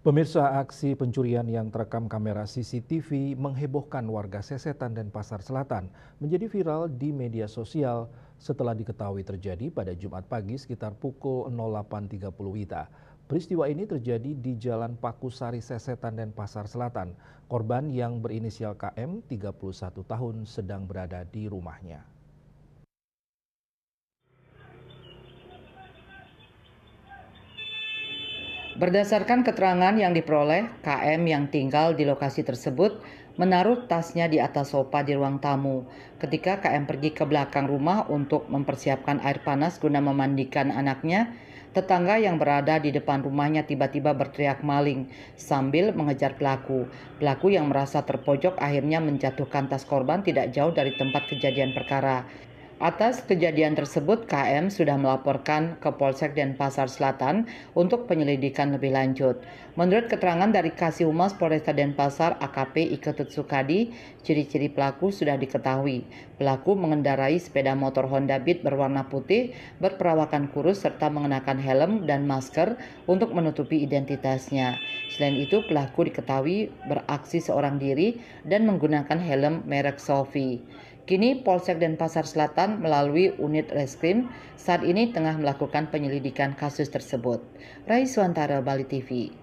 Pemirsa, aksi pencurian yang terekam kamera CCTV menghebohkan warga Sesetan dan Pasar Selatan menjadi viral di media sosial setelah diketahui terjadi pada Jumat pagi sekitar pukul 08.30 WITA. Peristiwa ini terjadi di Jalan Pakusari Sesetan dan Pasar Selatan. Korban yang berinisial KM 31 tahun sedang berada di rumahnya. Berdasarkan keterangan yang diperoleh, KM yang tinggal di lokasi tersebut menaruh tasnya di atas sofa di ruang tamu. Ketika KM pergi ke belakang rumah untuk mempersiapkan air panas guna memandikan anaknya, tetangga yang berada di depan rumahnya tiba-tiba berteriak maling sambil mengejar pelaku. Pelaku yang merasa terpojok akhirnya menjatuhkan tas korban tidak jauh dari tempat kejadian perkara. Atas kejadian tersebut, KM sudah melaporkan ke Polsek Denpasar Selatan untuk penyelidikan lebih lanjut. Menurut keterangan dari Kasih Humas Polresta Denpasar AKP Iketut Sukadi, ciri-ciri pelaku sudah diketahui. Pelaku mengendarai sepeda motor Honda Beat berwarna putih, berperawakan kurus serta mengenakan helm dan masker untuk menutupi identitasnya. Selain itu, pelaku diketahui beraksi seorang diri dan menggunakan helm merek Sophie. Kini Polsek Denpasar Selatan melalui unit reskrim saat ini tengah melakukan penyelidikan kasus tersebut. Raiswantara, Bali TV.